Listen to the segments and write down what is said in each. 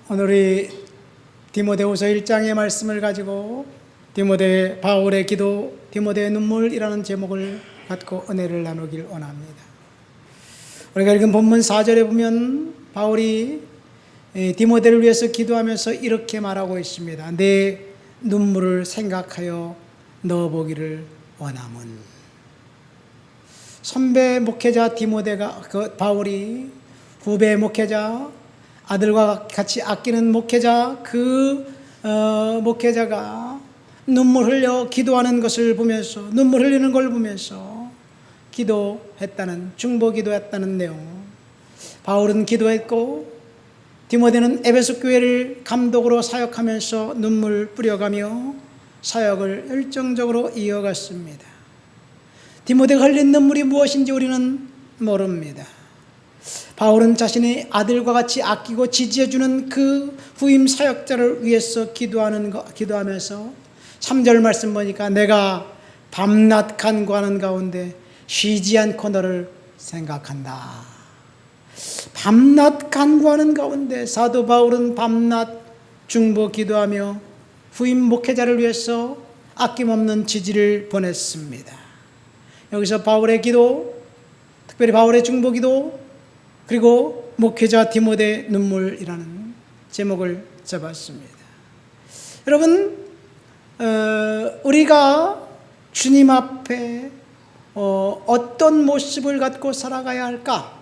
오늘이 디모데후서 1장의 말씀을 가지고 디모데 바울의 기도, 디모데의 눈물이라는 제목을 갖고 은혜를 나누길 원합니다. 우리가 읽은 본문 4절에 보면 바울이 디모데를 위해서 기도하면서 이렇게 말하고 있습니다. 내 눈물을 생각하여 넣어보기를 원함은. 선배 목회자 디모데가, 바울이 후배 목회자, 아들과 같이 아끼는 목회자, 목회자가 눈물 흘려 기도하는 것을 보면서, 눈물 흘리는 걸 보면서 기도했다는, 중보 기도했다는 내용. 바울은 기도했고 디모데는 에베소 교회를 감독으로 사역하면서 눈물 뿌려가며 사역을 열정적으로 이어갔습니다. 디모데가 흘린 눈물이 무엇인지 우리는 모릅니다. 바울은 자신의 아들과 같이 아끼고 지지해주는 그 후임 사역자를 위해서 기도하면서 3절 말씀 보니까 내가 밤낮 간구하는 가운데 쉬지 않고 너를 생각한다. 밤낮 간구하는 가운데 사도 바울은 밤낮 중보 기도하며 후임 목회자를 위해서 아낌없는 지지를 보냈습니다. 여기서 바울의 기도, 특별히 바울의 중보 기도, 그리고 목회자 디모데 눈물이라는 제목을 잡았습니다. 여러분, 우리가 주님 앞에 어떤 모습을 갖고 살아가야 할까?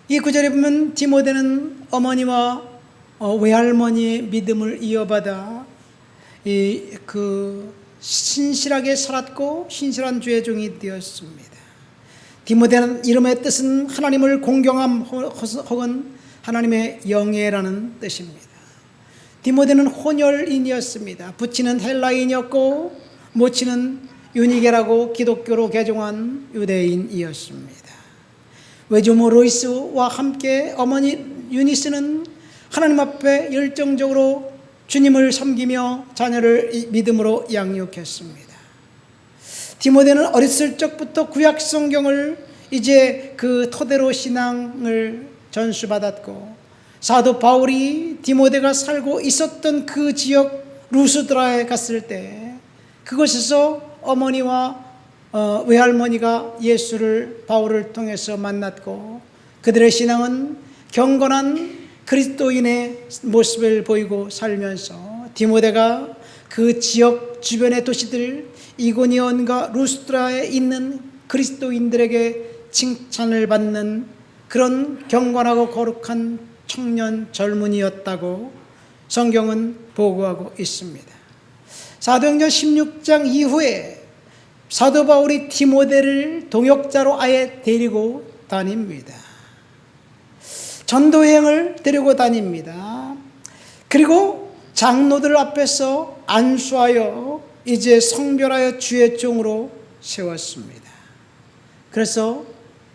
이 구절에 보면 디모데는 어머니와 외할머니의 믿음을 이어받아 신실하게 살았고 신실한 주의 종이 되었습니다. 디모데는 이름의 뜻은 하나님을 공경함 혹은 하나님의 영예라는 뜻입니다. 디모데는 혼혈인이었습니다. 부친은 헬라인이었고 모친은 유니게라고 기독교로 개종한 유대인이었습니다. 외조모 로이스와 함께 어머니 유니스는 하나님 앞에 열정적으로 주님을 섬기며 자녀를 믿음으로 양육했습니다. 디모데는 어렸을 적부터 구약 성경을 이제 그 토대로 신앙을 전수받았고, 사도 바울이 디모데가 살고 있었던 그 지역 루스드라에 갔을 때 그곳에서 어머니와 외할머니가 예수를 바울을 통해서 만났고, 그들의 신앙은 경건한 그리스도인의 모습을 보이고 살면서 디모데가 그 지역 주변의 도시들 이고니온과 루스드라에 있는 그리스도인들에게 칭찬을 받는 그런 경건하고 거룩한 청년 젊은이였다고 성경은 보고하고 있습니다. 사도행전 16장 이후에 사도 바울이 디모데를 동역자로 아예 데리고 다닙니다. 전도여행을 데리고 다닙니다. 그리고 장로들 앞에서 안수하여 이제 성별하여 주의 종으로 세웠습니다. 그래서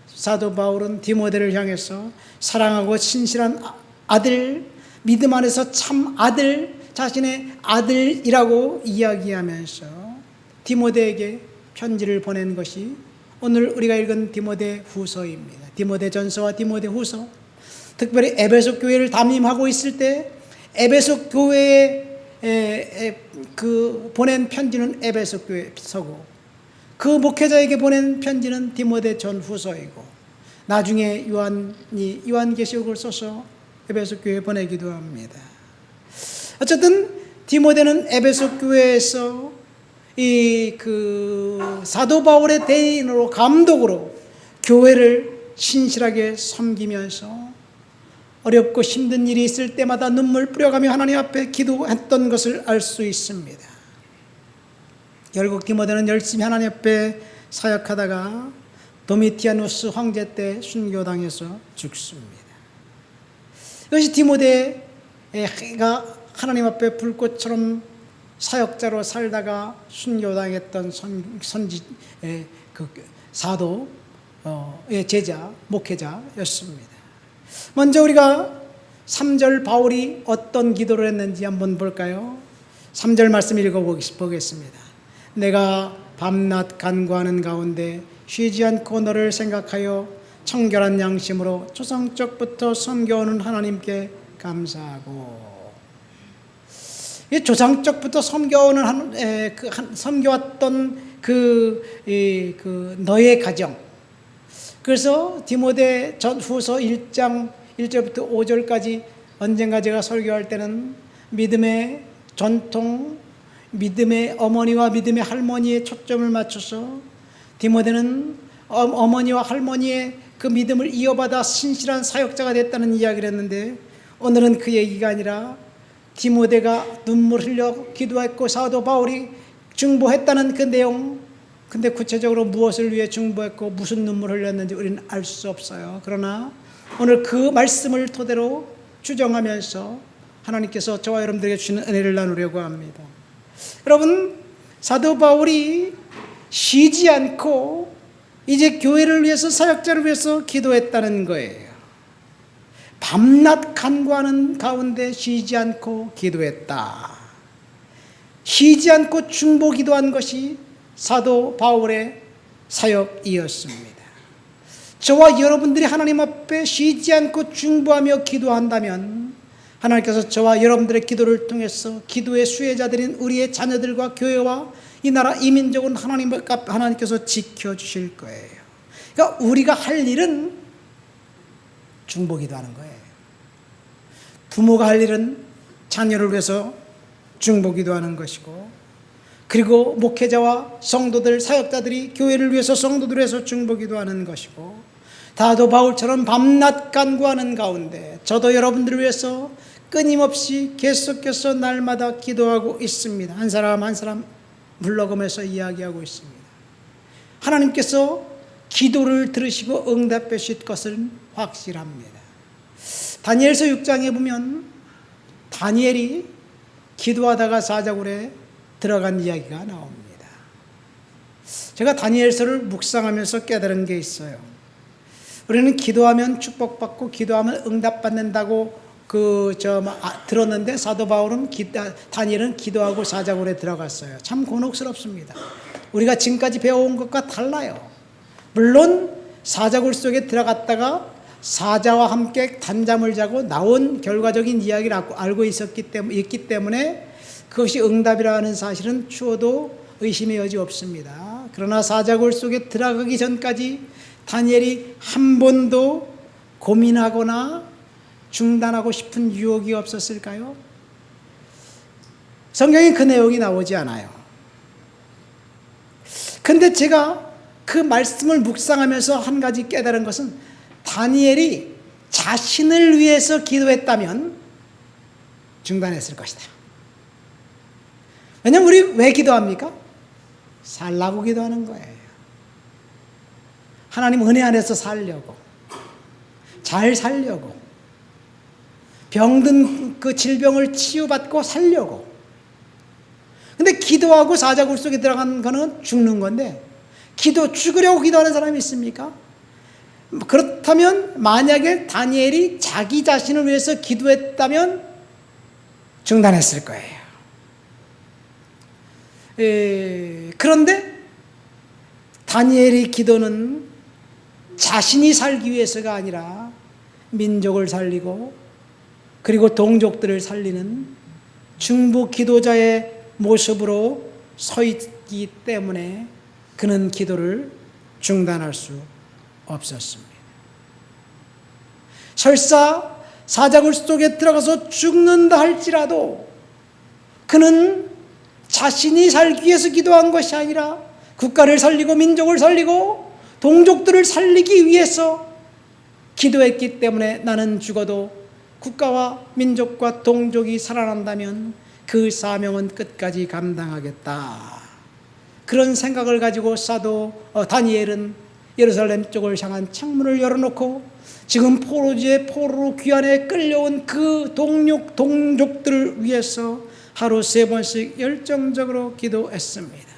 사도 바울은 디모데를 향해서 사랑하고 신실한 아들, 믿음 안에서 참 아들, 자신의 아들이라고 이야기하면서 디모데에게 편지를 보낸 것이 오늘 우리가 읽은 디모데 후서입니다. 디모데 전서와 디모데 후서, 특별히 에베소 교회를 담임하고 있을 때 에베소 교회에 보낸 편지는 에베소 교회서고, 그 목회자에게 보낸 편지는 디모데 전 후서이고, 나중에 요한계시록을 써서 에베소 교회에 보내기도 합니다. 어쨌든 디모데는 에베소 교회에서 사도 바울의 대리인으로 감독으로 교회를 신실하게 섬기면서 어렵고 힘든 일이 있을 때마다 눈물 뿌려가며 하나님 앞에 기도했던 것을 알 수 있습니다. 결국 디모데는 열심히 하나님 앞에 사역하다가 도미티아누스 황제 때 순교당해서 죽습니다. 이것이 디모데가 하나님 앞에 불꽃처럼 사역자로 살다가 순교당했던 사도의 제자, 목회자였습니다. 먼저 우리가 3절 바울이 어떤 기도를 했는지 한번 볼까요? 3절 말씀 읽어보겠습니다. 내가 밤낮 간구하는 가운데 쉬지 않고 너를 생각하여 청결한 양심으로 초상적부터 섬겨오는 하나님께 감사하고. 이 조상적부터 섬겨왔던 그 너의 가정. 그래서 디모데 전후서 1장 1절부터 5절까지 언젠가 제가 설교할 때는 믿음의 전통, 믿음의 어머니와 믿음의 할머니에 초점을 맞춰서 디모데는 어머니와 할머니의 그 믿음을 이어받아 신실한 사역자가 됐다는 이야기를 했는데, 오늘은 그 얘기가 아니라 디모데가 눈물 흘려 기도했고 사도 바울이 중보했다는 그 내용, 근데 구체적으로 무엇을 위해 중보했고 무슨 눈물 흘렸는지 우리는 알 수 없어요. 그러나 오늘 그 말씀을 토대로 추정하면서 하나님께서 저와 여러분들에게 주시는 은혜를 나누려고 합니다. 여러분, 사도 바울이 쉬지 않고 이제 교회를 위해서, 사역자를 위해서 기도했다는 거예요. 밤낮 간구하는 가운데 쉬지 않고 기도했다. 쉬지 않고 중보 기도한 것이 사도 바울의 사역이었습니다. 저와 여러분들이 하나님 앞에 쉬지 않고 중보하며 기도한다면 하나님께서 저와 여러분들의 기도를 통해서 기도의 수혜자들인 우리의 자녀들과 교회와 이 나라 이 민족은 하나님께서 지켜주실 거예요. 그러니까 우리가 할 일은 중보 기도하는 거예요. 부모가 할 일은 자녀를 위해서 중보 기도하는 것이고, 그리고 목회자와 성도들, 사역자들이 교회를 위해서, 성도들을 위해서 중보 기도하는 것이고, 사도 바울처럼 밤낮 간구하는 가운데 저도 여러분들을 위해서 끊임없이 계속해서 날마다 기도하고 있습니다. 한 사람 한 사람 불러가면서 이야기하고 있습니다. 하나님께서 기도를 들으시고 응답해 주실 것은 확실합니다. 다니엘서 6장에 보면 다니엘이 기도하다가 사자굴에 들어간 이야기가 나옵니다. 제가 다니엘서를 묵상하면서 깨달은 게 있어요. 우리는 기도하면 축복받고 기도하면 응답받는다고 들었는데, 사도 바울은 다니엘은 기도하고 사자굴에 들어갔어요. 참 곤혹스럽습니다. 우리가 지금까지 배워온 것과 달라요. 물론 사자굴 속에 들어갔다가 사자와 함께 단잠을 자고 나온 결과적인 이야기를 알고 있기 때문에 그것이 응답이라는 사실은 추워도 의심의 여지 없습니다. 그러나 사자굴 속에 들어가기 전까지 다니엘이 한 번도 고민하거나 중단하고 싶은 유혹이 없었을까요? 성경에 그 내용이 나오지 않아요. 근데 제가 그 말씀을 묵상하면서 한 가지 깨달은 것은, 다니엘이 자신을 위해서 기도했다면 중단했을 것이다. 왜냐하면 우리 왜 기도합니까? 살라고 기도하는 거예요. 하나님 은혜 안에서 살려고, 잘 살려고, 병든 그 질병을 치유받고 살려고. 근데 기도하고 사자굴 속에 들어간 거는 죽는 건데, 죽으려고 기도하는 사람이 있습니까? 그렇다면 만약에 다니엘이 자기 자신을 위해서 기도했다면 중단했을 거예요. 그런데 다니엘의 기도는 자신이 살기 위해서가 아니라 민족을 살리고 그리고 동족들을 살리는 중보 기도자의 모습으로 서 있기 때문에 그는 기도를 중단할 수 없었습니다. 설사 사자굴 속에 들어가서 죽는다 할지라도 그는 자신이 살기 위해서 기도한 것이 아니라 국가를 살리고 민족을 살리고 동족들을 살리기 위해서 기도했기 때문에, 나는 죽어도 국가와 민족과 동족이 살아난다면 그 사명은 끝까지 감당하겠다. 그런 생각을 가지고 다니엘은 예루살렘 쪽을 향한 창문을 열어놓고 지금 포로지의 포로로 귀환에 끌려온 그 동족들을 위해서 하루 3번씩 열정적으로 기도했습니다.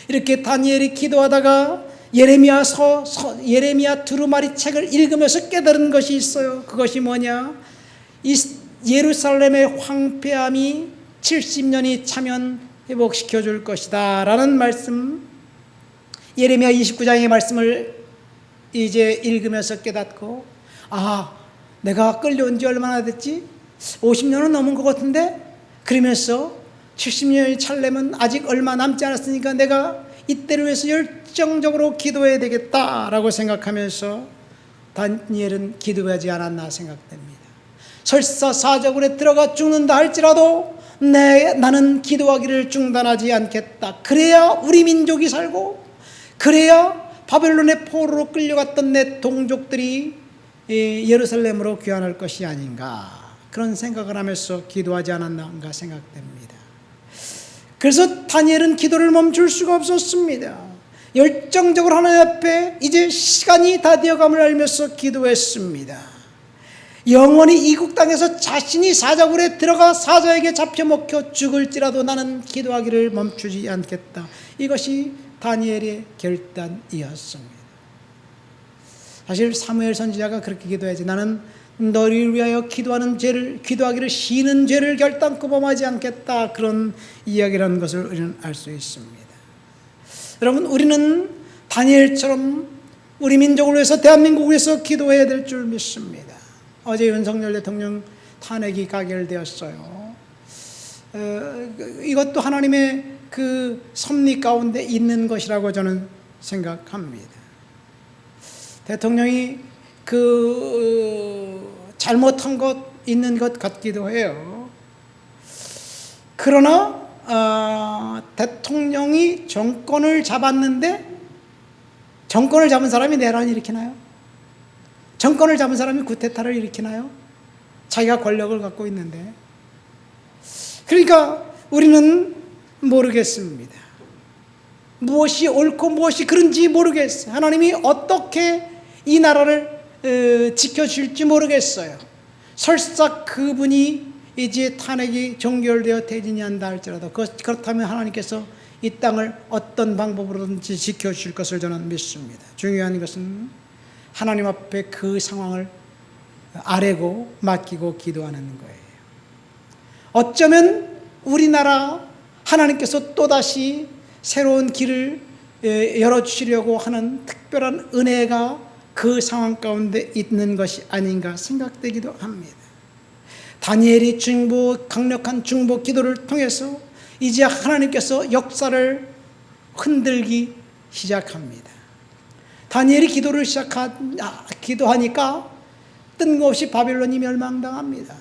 이렇게 다니엘이 기도하다가 예레미야 두루마리 책을 읽으면서 깨달은 것이 있어요. 그것이 뭐냐? 예루살렘의 황폐함이 70년이 차면 회복시켜 줄 것이다 라는 말씀, 예레미야 29장의 말씀을 이제 읽으면서 깨닫고, 내가 끌려온 지 얼마나 됐지? 50년은 넘은 것 같은데, 그러면서 70년이 찰려면 아직 얼마 남지 않았으니까 내가 이때를 위해서 열정적으로 기도해야 되겠다라고 생각하면서 다니엘은 기도하지 않았나 생각됩니다. 설사 사자굴에 들어가 죽는다 할지라도 나는 기도하기를 중단하지 않겠다. 그래야 우리 민족이 살고, 그래야 바벨론의 포로로 끌려갔던 내 동족들이 예루살렘으로 귀환할 것이 아닌가, 그런 생각을 하면서 기도하지 않았는가 생각됩니다. 그래서 다니엘은 기도를 멈출 수가 없었습니다. 열정적으로 하나님 앞에 이제 시간이 다 되어감을 알면서 기도했습니다. 영원히 이국 땅에서 자신이 사자굴에 들어가 사자에게 잡혀 먹혀 죽을지라도 나는 기도하기를 멈추지 않겠다. 이것이 다니엘의 결단이었습니다. 사실 사무엘 선지자가 그렇게 기도하지, 나는 너희를 위하여 기도하기를 쉬는 죄를 결단코 범하지 않겠다, 그런 이야기라는 것을 우리는 알 수 있습니다. 여러분, 우리는 다니엘처럼 우리 민족을 위해서, 대한민국을 위해서 기도해야 될 줄 믿습니다. 어제 윤석열 대통령 탄핵이 가결되었어요. 이것도 하나님의 그 섭리 가운데 있는 것이라고 저는 생각합니다. 대통령이 잘못한 것 있는 것 같기도 해요. 그러나 대통령이 정권을 잡았는데, 정권을 잡은 사람이 내란을 일으키나요? 정권을 잡은 사람이 쿠데타를 일으키나요? 자기가 권력을 갖고 있는데. 그러니까 우리는 모르겠습니다. 무엇이 옳고 무엇이 그른지 모르겠어요. 하나님이 어떻게 이 나라를 지켜줄지 모르겠어요. 설사 그분이 이제 탄핵이 종결되어 퇴진이 한다 할지라도, 그렇다면 하나님께서 이 땅을 어떤 방법으로든지 지켜줄 것을 저는 믿습니다. 중요한 것은 하나님 앞에 그 상황을 아뢰고 맡기고 기도하는 거예요. 어쩌면 우리나라 하나님께서 또다시 새로운 길을 열어주시려고 하는 특별한 은혜가 그 상황 가운데 있는 것이 아닌가 생각되기도 합니다. 다니엘이 강력한 중보 기도를 통해서 이제 하나님께서 역사를 흔들기 시작합니다. 다니엘이 기도하니까 뜬금없이 바벨론이 멸망당합니다.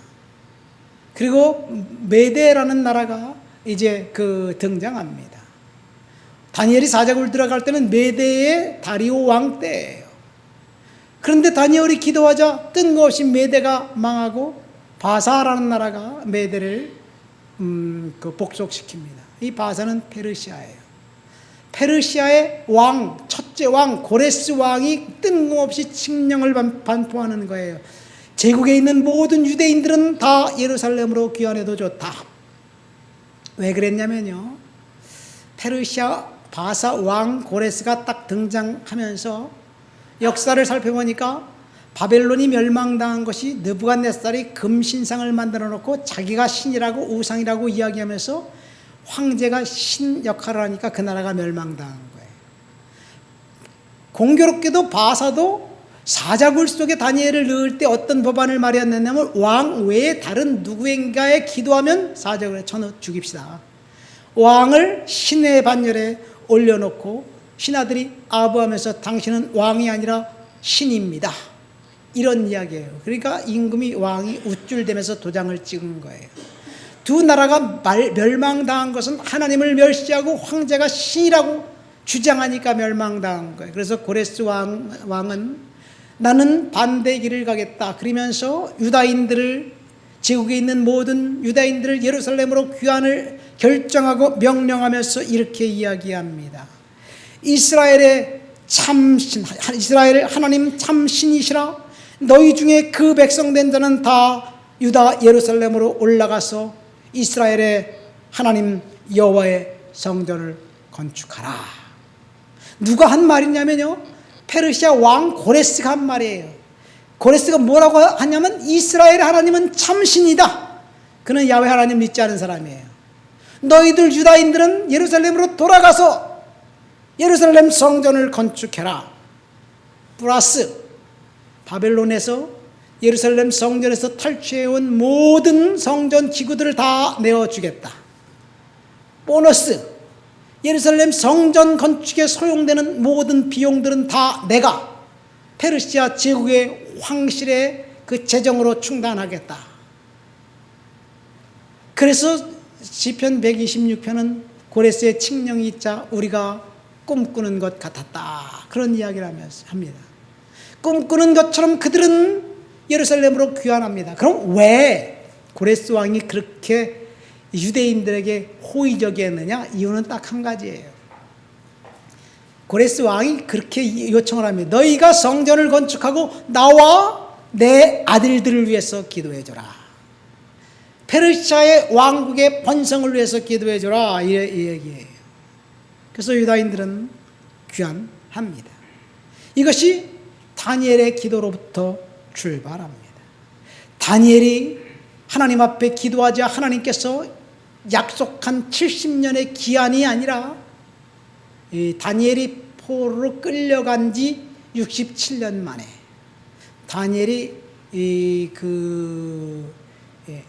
그리고 메대라는 나라가 이제 등장합니다. 다니엘이 사자굴 들어갈 때는 메대의 다리오 왕 때예요. 그런데 다니엘이 기도하자 뜬금없이 메대가 망하고 바사라는 나라가 메대를 복속시킵니다. 이 바사는 페르시아예요. 페르시아의 첫째 왕 고레스 왕이 뜬금없이 칙령을 반포하는 거예요. 제국에 있는 모든 유대인들은 다 예루살렘으로 귀환해도 좋다. 왜 그랬냐면요, 페르시아 바사 왕 고레스가 딱 등장하면서 역사를 살펴보니까 바벨론이 멸망당한 것이 느부갓네살이 금신상을 만들어 놓고 자기가 신이라고 우상이라고 이야기하면서 황제가 신 역할을 하니까 그 나라가 멸망당한 거예요. 공교롭게도 바사도 사자굴 속에 다니엘을 넣을 때 어떤 법안을 마련했냐면, 왕 외에 다른 누구인가에 기도하면 사자굴에 쳐넣어 죽입시다. 왕을 신의 반열에 올려놓고 신하들이 아부하면서 당신은 왕이 아니라 신입니다, 이런 이야기예요. 그러니까 임금이 왕이 우쭐대면서 도장을 찍은 거예요. 두 나라가 멸망당한 것은 하나님을 멸시하고 황제가 신이라고 주장하니까 멸망당한 거예요. 그래서 고레스 왕은 나는 반대의 길을 가겠다 그러면서 제국에 있는 모든 유다인들을 예루살렘으로 귀환을 결정하고 명령하면서 이렇게 이야기합니다. 이스라엘 하나님 참신이시라. 너희 중에 그 백성된 자는 다 유다 예루살렘으로 올라가서 이스라엘의 하나님 여호와의 성전을 건축하라. 누가 한 말이냐면요, 페르시아 왕 고레스가 한 말이에요. 고레스가 뭐라고 하냐면, 이스라엘 하나님은 참신이다. 그는 야훼 하나님 믿지 않은 사람이에요. 너희들 유다인들은 예루살렘으로 돌아가서 예루살렘 성전을 건축해라. 플러스 바벨론에서 예루살렘 성전에서 탈취해온 모든 성전 기구들을 다 내어주겠다. 보너스, 예루살렘 성전 건축에 소용되는 모든 비용들은 다 내가 페르시아 제국의 황실의 그 재정으로 충당하겠다. 그래서 시편 126편은 고레스의 칙령이 있자 우리가 꿈꾸는 것 같았다, 그런 이야기를 합니다. 꿈꾸는 것처럼 그들은 예루살렘으로 귀환합니다. 그럼 왜 고레스 왕이 그렇게 유대인들에게 호의적이었느냐? 이유는 딱 한 가지예요. 고레스 왕이 그렇게 요청을 합니다. 너희가 성전을 건축하고 나와 내 아들들을 위해서 기도해줘라. 페르시아의 왕국의 번성을 위해서 기도해줘라, 이 얘기예요. 그래서 유다인들은 귀환합니다. 이것이 다니엘의 기도로부터 출발합니다. 다니엘이 하나님 앞에 기도하자 하나님께서 약속한 70년의 기한이 아니라 이 다니엘이 포로로 끌려간 지 67년 만에 다니엘이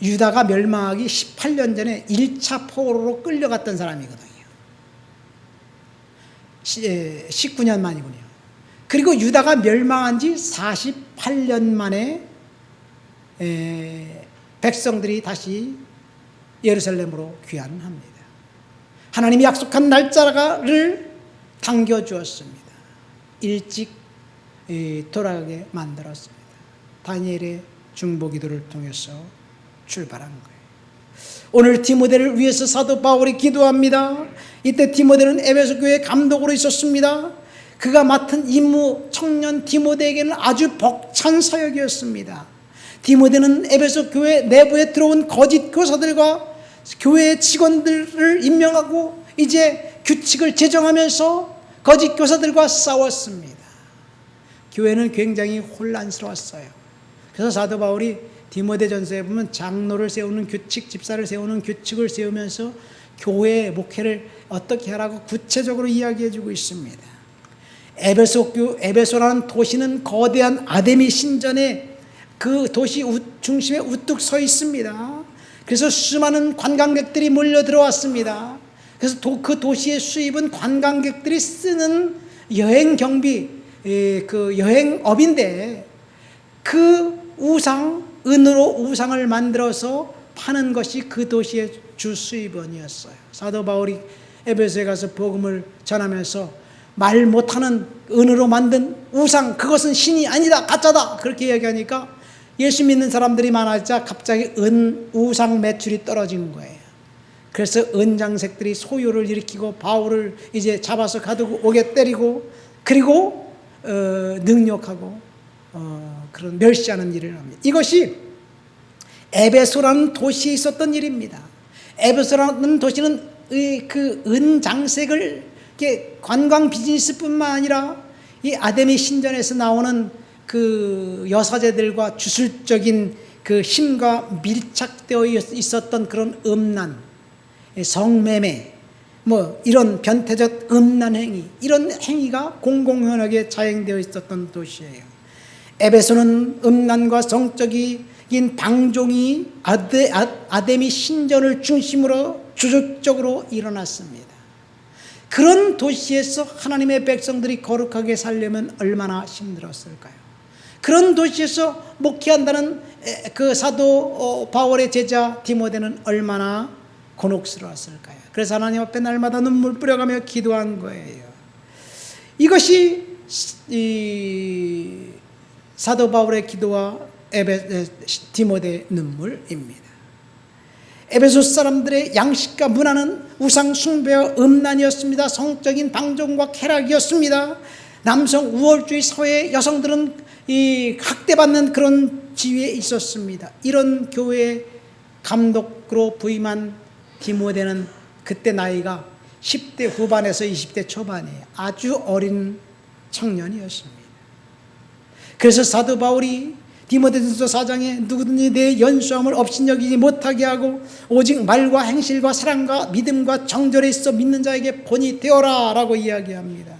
유다가 멸망하기 18년 전에 1차 포로로 끌려갔던 사람이거든요. 19년 만이군요. 그리고 유다가 멸망한 지 48년 만에 백성들이 다시 예루살렘으로 귀환합니다. 하나님이 약속한 날짜를 당겨주었습니다. 일찍 돌아가게 만들었습니다. 다니엘의 중보기도를 통해서 출발한 거예요. 오늘 디모데를 위해서 사도 바울이 기도합니다. 이때 디모데는 에베소 교회 감독으로 있었습니다. 그가 맡은 임무 청년 디모데에게는 아주 벅찬 사역이었습니다. 디모데는 에베소 교회 내부에 들어온 거짓 교사들과 교회 직원들을 임명하고 이제 규칙을 제정하면서 거짓 교사들과 싸웠습니다. 교회는 굉장히 혼란스러웠어요. 그래서 사도 바울이 디모데전서에 보면 장로를 세우는 규칙, 집사를 세우는 규칙을 세우면서 교회의 목회를 어떻게 하라고 구체적으로 이야기해주고 있습니다. 에베소라는 도시는 거대한 아데미 신전에 그 도시 중심에 우뚝 서 있습니다. 그래서 수많은 관광객들이 몰려 들어왔습니다. 그래서 그 도시의 수입은 관광객들이 쓰는 여행 경비, 그 여행업인데 그 은으로 우상을 만들어서 파는 것이 그 도시의 주 수입원이었어요. 사도 바울이 에베소에 가서 복음을 전하면서 말 못하는 은으로 만든 우상, 그것은 신이 아니다, 가짜다, 그렇게 얘기하니까 예수 믿는 사람들이 많아지자 갑자기 우상 매출이 떨어진 거예요. 그래서 은장색들이 소요를 일으키고 바울을 이제 잡아서 가두고 오게 때리고 그리고 능욕하고 그런 멸시하는 일을 합니다. 이것이 에베소라는 도시에 있었던 일입니다. 에베소라는 도시는 그 은장색을 관광 비즈니스뿐만 아니라 이 아데미 신전에서 나오는 그 여사제들과 주술적인 그 힘과 밀착되어 있었던 그런 음란, 성매매, 이런 변태적 음란 행위, 이런 행위가 공공연하게 자행되어 있었던 도시예요. 에베소는 음란과 성적인 방종이 아데미 신전을 중심으로 주적적으로 일어났습니다. 그런 도시에서 하나님의 백성들이 거룩하게 살려면 얼마나 힘들었을까요? 그런 도시에서 목회한다는 그 사도 바울의 제자 디모데는 얼마나 곤혹스러웠을까요? 그래서 하나님 앞에 날마다 눈물 뿌려가며 기도한 거예요. 이것이 이 사도 바울의 기도와 디모데의 눈물입니다. 에베소 사람들의 양식과 문화는 우상 숭배와 음란이었습니다. 성적인 방종과 쾌락이었습니다. 남성 우월주의 사회의 여성들은 이 학대받는 그런 지위에 있었습니다. 이런 교회의 감독으로 부임한 디모데는 그때 나이가 10대 후반에서 20대 초반이에요. 아주 어린 청년이었습니다. 그래서 사도 바울이 디모데전서 4장에 누구든지 내 연수함을 업신여기지 못하게 하고 오직 말과 행실과 사랑과 믿음과 정절에 있어 믿는 자에게 본이 되어라 라고 이야기합니다.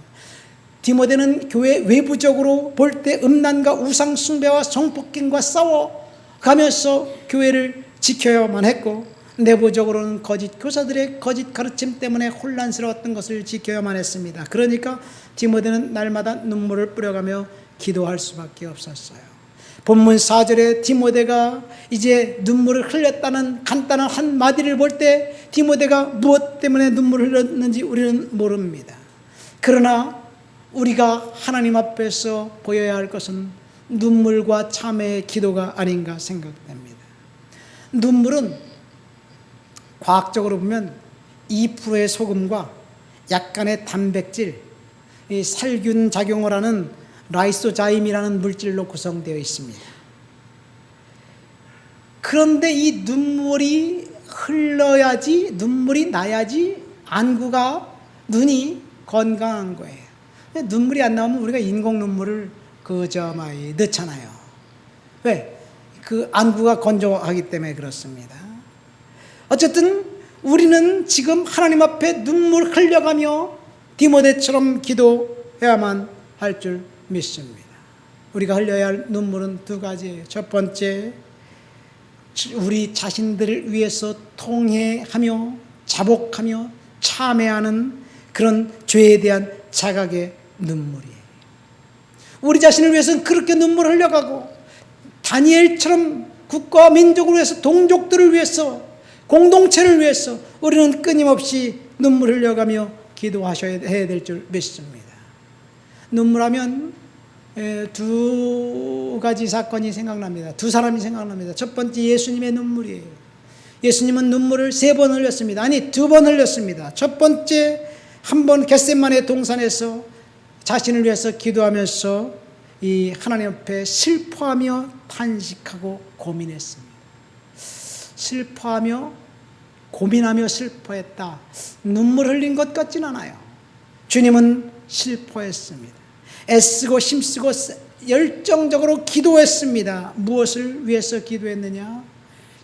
디모데는 교회 외부적으로 볼 때 음란과 우상 숭배와 성폭행과 싸워가면서 교회를 지켜야만 했고, 내부적으로는 거짓 교사들의 거짓 가르침 때문에 혼란스러웠던 것을 지켜야만 했습니다. 그러니까 디모데는 날마다 눈물을 뿌려가며 기도할 수밖에 없었어요. 본문 4절에 디모데가 이제 눈물을 흘렸다는 간단한 한마디를 볼 때 디모데가 무엇 때문에 눈물을 흘렸는지 우리는 모릅니다. 그러나 우리가 하나님 앞에서 보여야 할 것은 눈물과 참회의 기도가 아닌가 생각됩니다. 눈물은 과학적으로 보면 2%의 소금과 약간의 단백질, 이 살균 작용을 하는 라이소자임이라는 물질로 구성되어 있습니다. 그런데 이 눈물이 흘러야지, 눈물이 나야지 안구가, 눈이 건강한 거예요. 눈물이 안 나오면 우리가 인공 눈물을 넣잖아요. 왜? 그 안구가 건조하기 때문에 그렇습니다. 어쨌든 우리는 지금 하나님 앞에 눈물 흘려가며 디모데처럼 기도해야만 할 줄 믿습니다. 우리가 흘려야 할 눈물은 두 가지예요. 첫 번째, 우리 자신들을 위해서 통회하며 자복하며 참회하는 그런 죄에 대한 자각의 눈물이에요. 우리 자신을 위해서는 그렇게 눈물을 흘려가고, 다니엘처럼 국가와 민족을 위해서, 동족들을 위해서, 공동체를 위해서 우리는 끊임없이 눈물 흘려가며 기도하셔야 될 줄 믿습니다. 눈물하면 두 가지 사건이 생각납니다. 두 사람이 생각납니다. 첫 번째, 예수님의 눈물이에요. 예수님은 눈물을 3번 흘렸습니다. 아니, 2번 흘렸습니다. 첫 번째, 한 번 겟세마네 동산에서 자신을 위해서 기도하면서 이 하나님 앞에 슬퍼하며 탄식하고 고민했습니다. 슬퍼하며 고민하며 슬퍼했다. 눈물 흘린 것 같진 않아요. 주님은 슬퍼했습니다. 애쓰고 힘쓰고 열정적으로 기도했습니다. 무엇을 위해서 기도했느냐?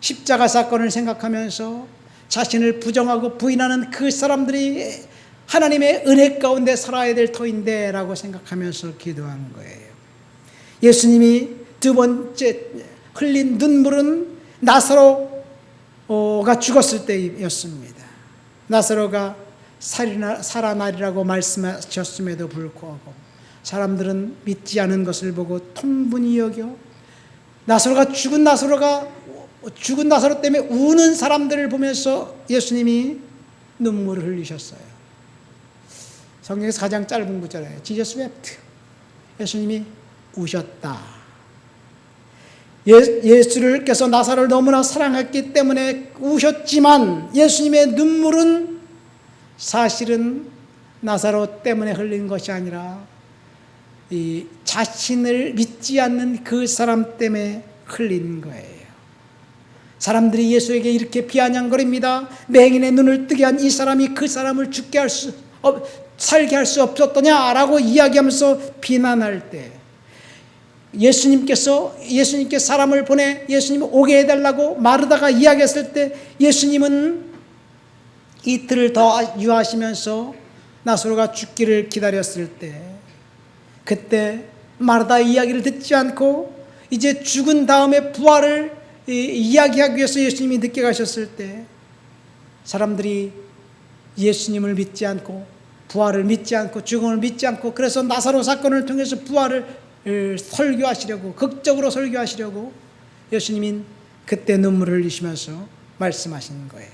십자가 사건을 생각하면서 자신을 부정하고 부인하는 그 사람들이 하나님의 은혜 가운데 살아야 될 터인데 라고 생각하면서 기도한 거예요. 예수님이 두 번째 흘린 눈물은 나사로가 죽었을 때였습니다. 나사로가 살아나리라고 말씀하셨음에도 불구하고 사람들은 믿지 않은 것을 보고 통분히 여겨 죽은 나사로 때문에 우는 사람들을 보면서 예수님이 눈물을 흘리셨어요. 성경에서 가장 짧은 구절이에요. Jesus wept. 예수님이 우셨다. 예수께서 나사로를 너무나 사랑했기 때문에 우셨지만 예수님의 눈물은 사실은 나사로 때문에 흘린 것이 아니라 이 자신을 믿지 않는 그 사람 때문에 흘린 거예요. 사람들이 예수에게 이렇게 비아냥거립니다. 맹인의 눈을 뜨게 한 이 사람이 그 사람을 살게 할 수 없었더냐라고 이야기하면서 비난할 때, 예수님께 사람을 보내 예수님 오게 해달라고 마르다가 이야기했을 때 예수님은 이틀을 더 유하시면서 나사로가 죽기를 기다렸을 때, 그때 마르다의 이야기를 듣지 않고 이제 죽은 다음에 부활을 이야기하기 위해서 예수님이 늦게 가셨을 때 사람들이 예수님을 믿지 않고 부활을 믿지 않고 죽음을 믿지 않고, 그래서 나사로 사건을 통해서 부활을 설교하시려고, 극적으로 설교하시려고 예수님이 그때 눈물을 흘리시면서 말씀하신 거예요.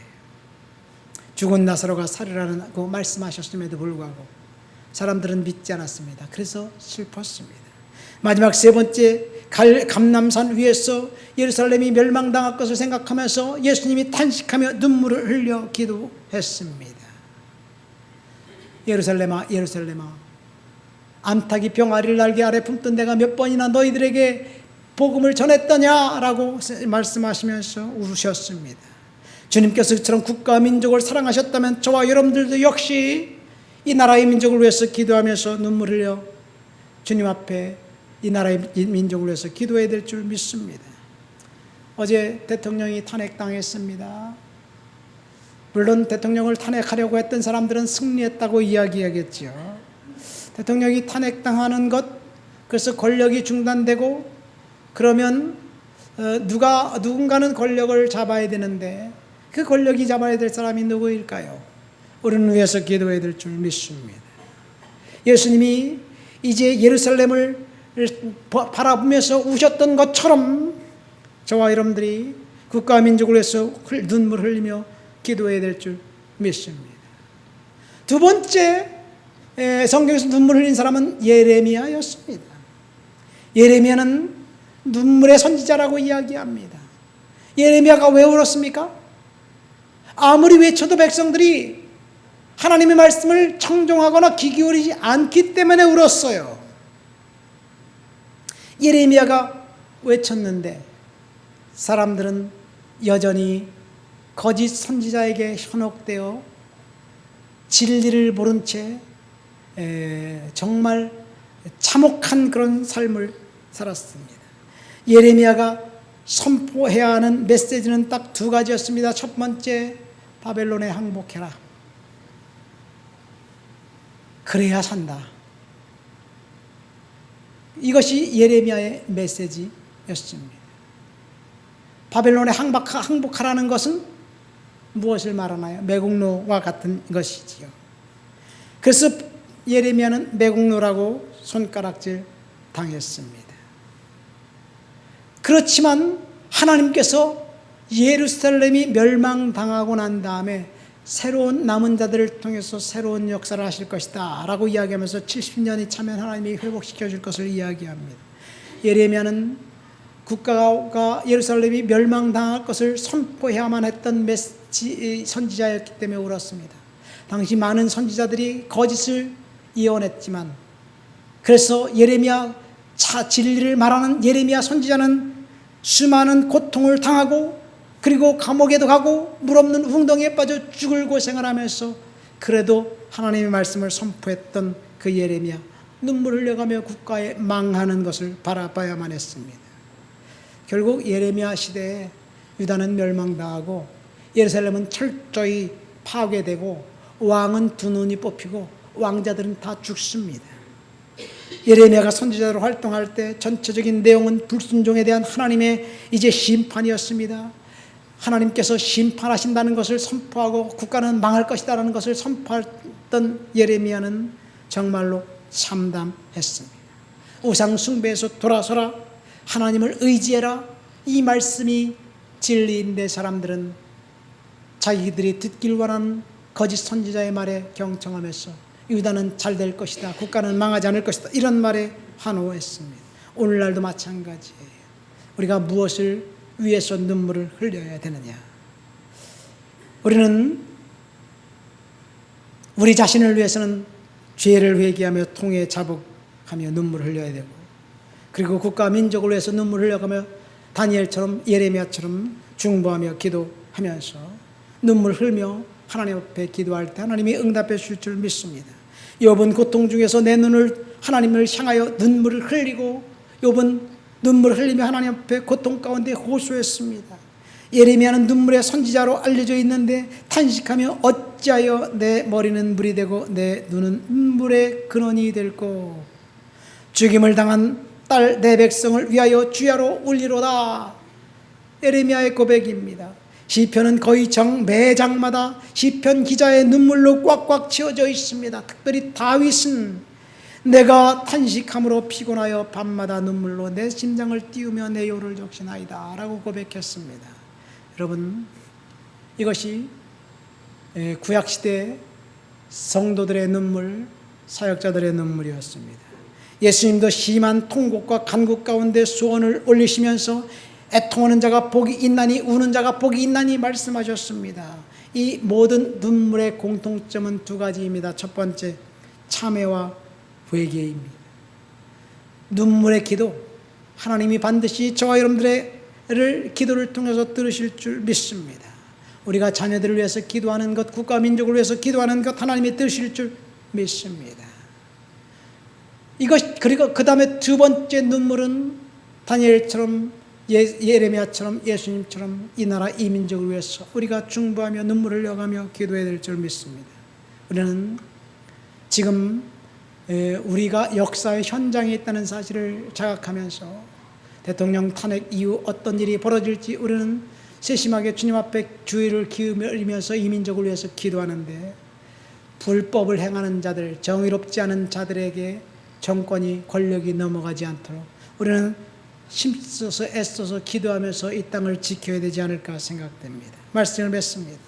죽은 나사로가 살으라고 말씀하셨음에도 불구하고 사람들은 믿지 않았습니다. 그래서 슬펐습니다. 마지막 세 번째, 감람산 위에서 예루살렘이 멸망당할 것을 생각하면서 예수님이 탄식하며 눈물을 흘려 기도했습니다. 예루살렘아, 예루살렘아, 암탉이 병아리를 날개 아래 품던 내가 몇 번이나 너희들에게 복음을 전했더냐라고 말씀하시면서 우셨습니다. 주님께서 그처럼 국가와 민족을 사랑하셨다면 저와 여러분들도 역시 이 나라의 민족을 위해서 기도하면서 눈물 흘려 주님 앞에 이 나라의 민족을 위해서 기도해야 될 줄 믿습니다. 어제 대통령이 탄핵당했습니다. 물론 대통령을 탄핵하려고 했던 사람들은 승리했다고 이야기하겠죠. 대통령이 탄핵당하는 것, 그래서 권력이 중단되고 그러면 누군가는 권력을 잡아야 되는데 그 권력이 잡아야 될 사람이 누구일까요? 우리는 위해서 기도해야 될 줄 믿습니다. 예수님이 이제 예루살렘을 바라보면서 우셨던 것처럼 저와 여러분들이 국가와 민족을 위해서 눈물 흘리며 기도해야 될 줄 믿습니다. 두 번째 성경에서 눈물 흘린 사람은 예레미야였습니다. 예레미야는 눈물의 선지자라고 이야기합니다. 예레미야가 왜 울었습니까? 아무리 외쳐도 백성들이 하나님의 말씀을 청종하거나 귀 기울이지 않기 때문에 울었어요. 예레미야가 외쳤는데 사람들은 여전히 거짓 선지자에게 현혹되어 진리를 모른 채 정말 참혹한 그런 삶을 살았습니다. 예레미야가 선포해야 하는 메시지는 딱 두 가지였습니다. 첫 번째, 바벨론에 항복해라. 그래야 산다. 이것이 예레미야의 메시지였습니다. 바벨론에 항복하라는 것은 무엇을 말하나요? 매국노와 같은 것이지요. 그래서 예레미야는 매국노라고 손가락질 당했습니다. 그렇지만 하나님께서 예루살렘이 멸망당하고 난 다음에 새로운 남은 자들을 통해서 새로운 역사를 하실 것이다 라고 이야기하면서 70년이 차면 하나님이 회복시켜 줄 것을 이야기합니다. 예레미야는 국가가 예루살렘이 멸망당할 것을 선포해야만 했던 선지자였기 때문에 울었습니다. 당시 많은 선지자들이 거짓을 예언했지만 그래서 예레미야 진리를 말하는 예레미야 선지자는 수많은 고통을 당하고 그리고 감옥에도 가고 물 없는 웅덩이에 빠져 죽을 고생을 하면서 그래도 하나님의 말씀을 선포했던 그 예레미야, 눈물을 흘려가며 국가에 망하는 것을 바라봐야만 했습니다. 결국 예레미야 시대에 유다는 멸망당하고 예루살렘은 철저히 파괴되고 왕은 두 눈이 뽑히고 왕자들은 다 죽습니다. 예레미야가 선지자로 활동할 때 전체적인 내용은 불순종에 대한 하나님의 이제 심판이었습니다. 하나님께서 심판하신다는 것을 선포하고 국가는 망할 것이다라는 것을 선포했던 예레미야는 정말로 참담했습니다. 우상 숭배에서 돌아서라, 하나님을 의지해라, 이 말씀이 진리인데 사람들은 자기들이 듣길 원하는 거짓 선지자의 말에 경청하면서 유다는 잘 될 것이다, 국가는 망하지 않을 것이다, 이런 말에 환호했습니다. 오늘날도 마찬가지예요. 우리가 무엇을 위해서 눈물을 흘려야 되느냐? 우리는 우리 자신을 위해서는 죄를 회개하며 통해 자복하며 눈물을 흘려야 되고, 그리고 국가 민족을 위해서 눈물을 흘려가며 다니엘처럼 예레미야처럼 중보하며 기도하면서 눈물 흘며 하나님 앞에 기도할 때 하나님이 응답해 주실 줄 믿습니다. 욥은 고통 중에서 내 눈을 하나님을 향하여 눈물을 흘리고 욥은 눈물을 흘리며 하나님 앞에 고통 가운데 호소했습니다. 예레미야는 눈물의 선지자로 알려져 있는데 탄식하며 어찌하여 내 머리는 물이 되고 내 눈은 눈물의 근원이 될꼬. 죽임을 당한 딸 내 백성을 위하여 주야로 울리로다. 예레미야의 고백입니다. 시편은 거의 매장마다 시편 기자의 눈물로 꽉꽉 채워져 있습니다. 특별히 다윗은 내가 탄식함으로 피곤하여 밤마다 눈물로 내 심장을 띄우며 내 요를 적신하이다 라고 고백했습니다. 여러분, 이것이 구약시대 성도들의 눈물, 사역자들의 눈물이었습니다. 예수님도 심한 통곡과 간구 가운데 소원을 올리시면서 애통하는 자가 복이 있나니 우는 자가 복이 있나니 말씀하셨습니다. 이 모든 눈물의 공통점은 두 가지입니다. 첫 번째, 참회와 회개입니다. 눈물의 기도, 하나님이 반드시 저와 여러분들의 기도를 통해서 들으실 줄 믿습니다. 우리가 자녀들을 위해서 기도하는 것, 국가 민족을 위해서 기도하는 것 하나님이 들으실 줄 믿습니다. 그리고 그 다음에 두 번째 눈물은 다니엘처럼 예레미야처럼 예수님처럼 이 나라 이 민족을 위해서 우리가 중보하며 눈물을 흘려가며 기도해야 될 줄 믿습니다. 우리는 지금 우리가 역사의 현장에 있다는 사실을 자각하면서 대통령 탄핵 이후 어떤 일이 벌어질지 우리는 세심하게 주님 앞에 주의를 기울이면서 이민족을 위해서 기도하는데, 불법을 행하는 자들, 정의롭지 않은 자들에게 정권이, 권력이 넘어가지 않도록 우리는 힘써서 애써서 기도하면서 이 땅을 지켜야 되지 않을까 생각됩니다. 말씀을 맺습니다.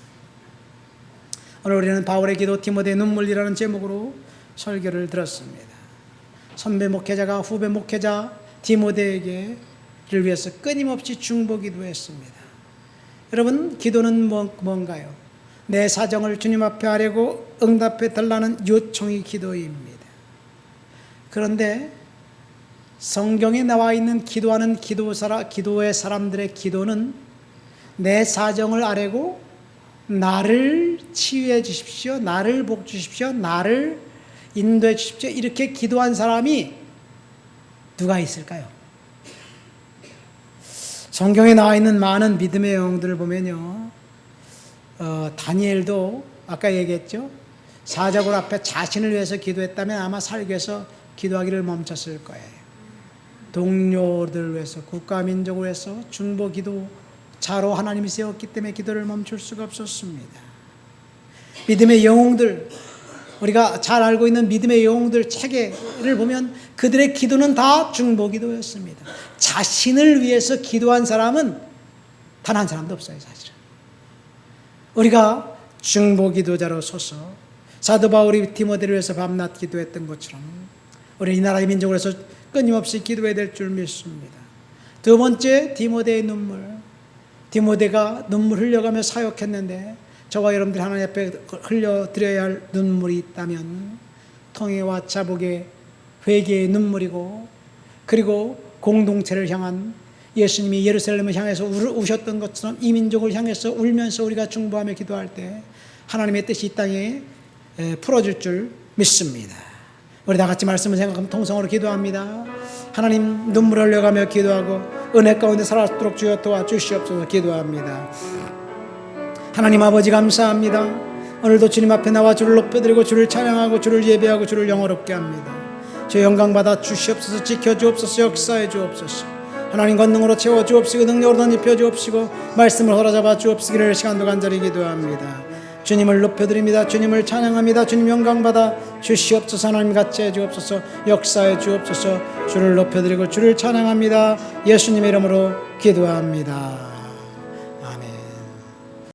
오늘 우리는 바울의 기도, 디모데의 눈물이라는 제목으로 설교를 들었습니다. 선배 목회자가 후배 목회자 디모데에게를 위해서 끊임없이 중보기도했습니다. 여러분, 기도는 뭔가요? 내 사정을 주님 앞에 하려고 응답해 달라는 요청이 기도입니다. 그런데 성경에 나와 있는 기도하는 기도의 사람들의 기도는 내 사정을 아뢰고 나를 치유해 주십시오, 나를 복 주십시오, 나를 인도해 주십시오, 이렇게 기도한 사람이 누가 있을까요? 성경에 나와 있는 많은 믿음의 영웅들을 보면요, 다니엘도 아까 얘기했죠. 사자굴 앞에 자신을 위해서 기도했다면 아마 살기 위해서 기도하기를 멈췄을 거예요. 동료들을 위해서, 국가 민족을 위해서 중보기도 자로 하나님이 세웠기 때문에 기도를 멈출 수가 없었습니다. 믿음의 영웅들, 우리가 잘 알고 있는 믿음의 영웅들 책을 보면 그들의 기도는 다 중보기도였습니다. 자신을 위해서 기도한 사람은 단 한 사람도 없어요, 사실은. 우리가 중보기도자로 서서 사도 바울이 디모데를 위해서 밤낮 기도했던 것처럼 우리 이 나라의 민족을 위해서 끊임없이 기도해야 될 줄 믿습니다. 두 번째, 디모데의 눈물. 디모데가 눈물 흘려가며 사역했는데 저와 여러분들이 하나님 앞에 흘려드려야 할 눈물이 있다면 통회와 자복의 회개의 눈물이고, 그리고 공동체를 향한, 예수님이 예루살렘을 향해서 우셨던 것처럼 이 민족을 향해서 울면서 우리가 중보하며 기도할 때 하나님의 뜻이 이 땅에 풀어질 줄 믿습니다. 우리 다 같이 말씀을 생각하면 통성으로 기도합니다. 하나님, 눈물 흘려가며 기도하고 은혜 가운데 살아도록 주여 도와주시옵소서 기도합니다. 하나님 아버지, 감사합니다. 오늘도 주님 앞에 나와 주를 높여드리고 주를 찬양하고 주를 예배하고 주를 영화롭게 합니다. 주 영광 받아 주시옵소서, 지켜주옵소서, 역사해 주옵소서. 하나님 권능으로 채워 주옵시고 능력으로 덧입혀 주옵시고 말씀을 허락잡아 주옵시기를 시간도 간절히 기도합니다. 주님을 높여드립니다. 주님을 찬양합니다. 주님 영광 받아 주시옵소서. 하나님 같이 해 주옵소서, 역사해 주옵소서. 주를 높여드리고 주를 찬양합니다. 예수님의 이름으로 기도합니다.